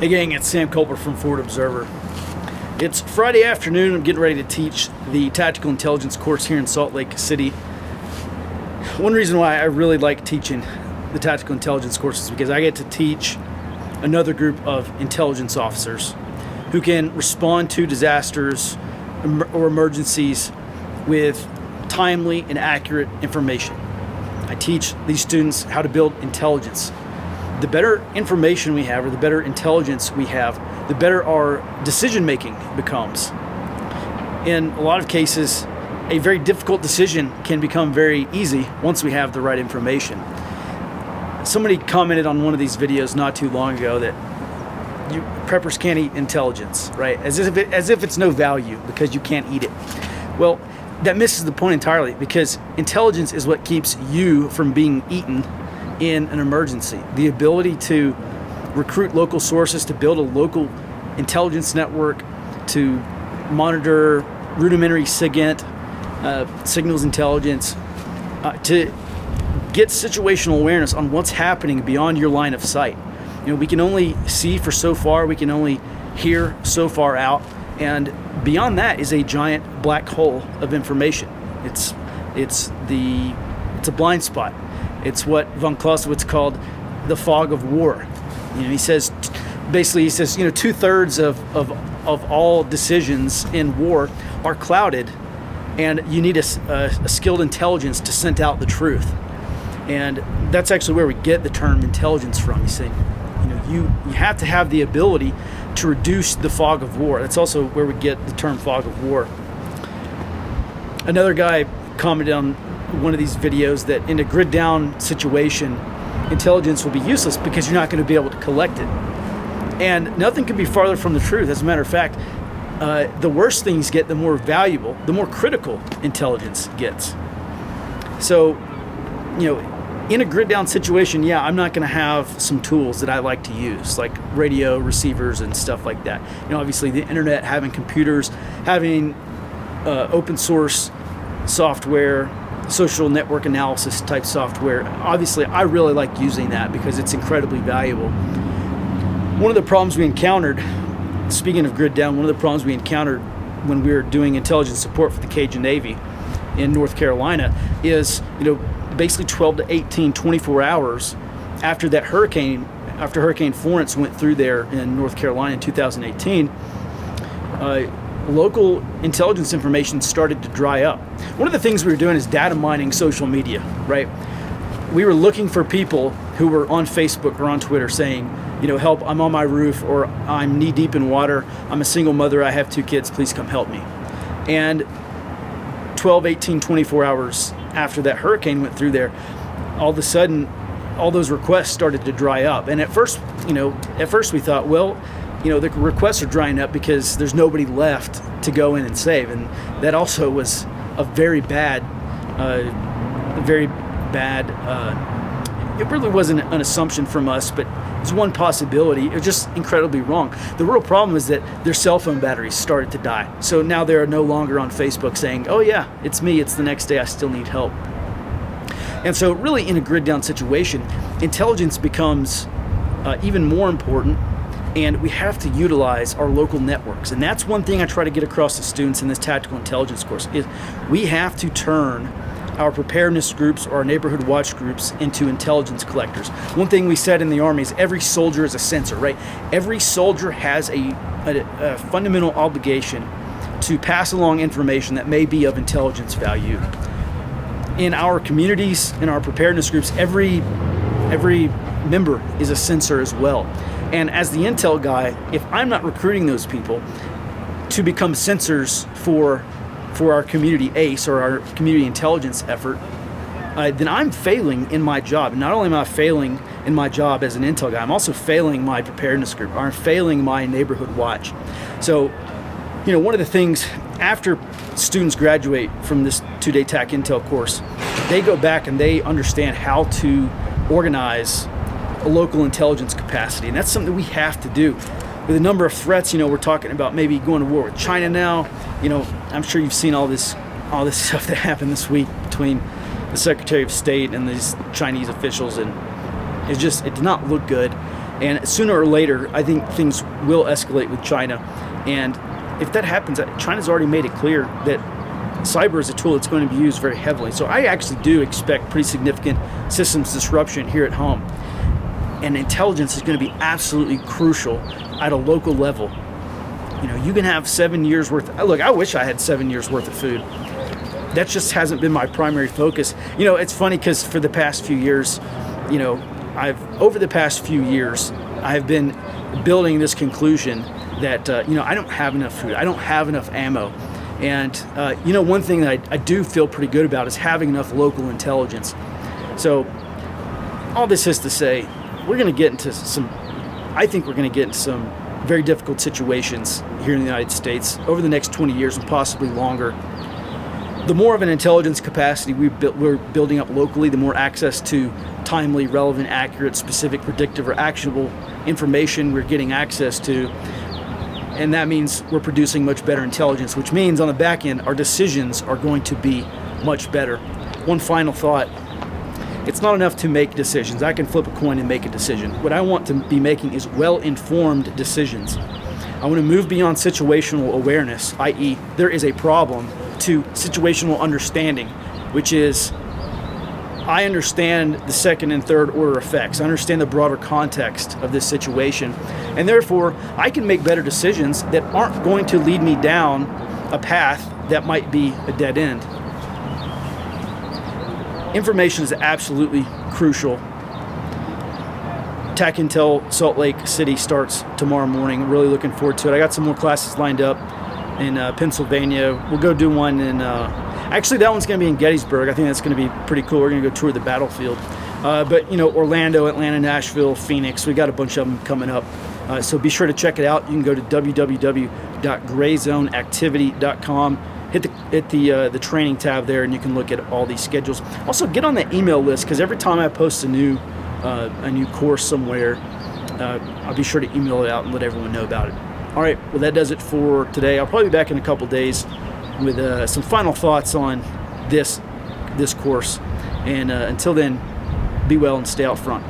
Hey gang, it's Sam Culper from Forward Observer. It's Friday afternoon. I'm getting ready to teach the Tactical Intelligence course here in Salt Lake City. One reason why I really like teaching the Tactical Intelligence course is because I get to teach another group of intelligence officers who can respond to disasters or emergencies with timely and accurate information. I teach these students how to build intelligence. The better information we have, or the better intelligence we have, the better our decision making becomes. In a lot of cases, a very difficult decision can become very easy once we have the right information. Somebody commented on one of these videos not too long ago that preppers can't eat intelligence, right? As if it's no value because you can't eat it. Well, that misses the point entirely, because intelligence is what keeps you from being eaten in an emergency. The ability to recruit local sources, to build a local intelligence network, to monitor rudimentary SIGINT, signals intelligence, to get situational awareness on what's happening beyond your line of sight. You know, we can only see for so far, we can only hear so far out, and beyond that is a giant black hole of information. It's a blind spot. It's what von Clausewitz called the fog of war. You know, he says, 2/3 of all decisions in war are clouded, and you need a skilled intelligence to scent out the truth. And that's actually where we get the term intelligence from. You say, you have to have the ability to reduce the fog of war. That's also where we get the term fog of war. Another guy commented on one of these videos that in a grid down situation, intelligence will be useless because you're not going to be able to collect it. And nothing could be farther from the truth. As a matter of fact, the worse things get, the more valuable, the more critical intelligence gets. So, in a grid down situation, I'm not going to have some tools that I like to use, like radio receivers and stuff like that. Obviously the internet, having computers, having open source software, social network analysis type software. Obviously, I really like using that because it's incredibly valuable. One of the problems we encountered, speaking of grid down, one of the problems we encountered when we were doing intelligence support for the Cajun Navy in North Carolina is, basically 12 to 18, 24 hours after that hurricane, after Hurricane Florence went through there in North Carolina in 2018, local intelligence information started to dry up. One of the things we were doing is data mining social media, right? We were looking for people who were on Facebook or on Twitter saying, help, I'm on my roof, or I'm knee deep in water, I'm a single mother, I have 2 kids, please come help me. And 12, 18, 24 hours after that hurricane went through there, all of a sudden, all those requests started to dry up. And at first we thought, well, the requests are drying up because there's nobody left to go in and save. And that also was a very bad, it really wasn't an assumption from us, but it's one possibility. It was just incredibly wrong. The real problem is that their cell phone batteries started to die. So now they're no longer on Facebook saying, oh yeah, it's me, it's the next day, I still need help. And so really in a grid down situation, intelligence becomes even more important, and we have to utilize our local networks. And that's one thing I try to get across to students in this tactical intelligence course, is we have to turn our preparedness groups or our neighborhood watch groups into intelligence collectors. One thing we said in the Army is every soldier is a sensor, right? Every soldier has a fundamental obligation to pass along information that may be of intelligence value. In our communities, in our preparedness groups, every member is a sensor as well. And as the intel guy, if I'm not recruiting those people to become sensors for our community ACE or our community intelligence effort, then I'm failing in my job. And not only am I failing in my job as an intel guy, I'm also failing my preparedness group, or I'm failing my neighborhood watch. So, one of the things after students graduate from this 2-day TAC Intel course, they go back and they understand how to organize a local intelligence capacity. And that's something we have to do. With a number of threats, we're talking about maybe going to war with China now. I'm sure you've seen all this stuff that happened this week between the Secretary of State and these Chinese officials, and it did not look good. And sooner or later, I think things will escalate with China. And if that happens, China's already made it clear that cyber is a tool that's going to be used very heavily. So I actually do expect pretty significant systems disruption here at home. And intelligence is going to be absolutely crucial at a local level. You know, you can have 7 years worth. Look, I wish I had 7 years worth of food. That just hasn't been my primary focus. You know, it's funny because for the past few years, you know, over the past few years, I've been building this conclusion that, you know, I don't have enough food. I don't have enough ammo. And, you know, one thing that I do feel pretty good about is having enough local intelligence. So all this is to say, we're going to get into I think we're going to get into some very difficult situations here in the United States over the next 20 years and possibly longer. The more of an intelligence capacity we're building up locally, the more access to timely, relevant, accurate, specific, predictive, or actionable information we're getting access to. And that means we're producing much better intelligence, which means on the back end, our decisions are going to be much better. One final thought. It's not enough to make decisions. I can flip a coin and make a decision. What I want to be making is well-informed decisions. I want to move beyond situational awareness, i.e., there is a problem, to situational understanding, which is I understand the second and third order effects. I understand the broader context of this situation. And therefore, I can make better decisions that aren't going to lead me down a path that might be a dead end. Information is absolutely crucial. TAC Intel Salt Lake City starts tomorrow morning. I'm really looking forward to it. I got some more classes lined up in Pennsylvania. We'll go do one in, actually that one's going to be in Gettysburg. I think that's going to be pretty cool. We're going to go tour the battlefield. But, you know, Orlando, Atlanta, Nashville, Phoenix, we got a bunch of them coming up. So be sure to check it out. You can go to www.grayzoneactivity.com. Hit the training tab there, and you can look at all these schedules. Also, get on the email list, because every time I post a new course somewhere, I'll be sure to email it out and let everyone know about it. All right, well, that does it for today. I'll probably be back in a couple days with some final thoughts on this course. And until then, be well and stay out front.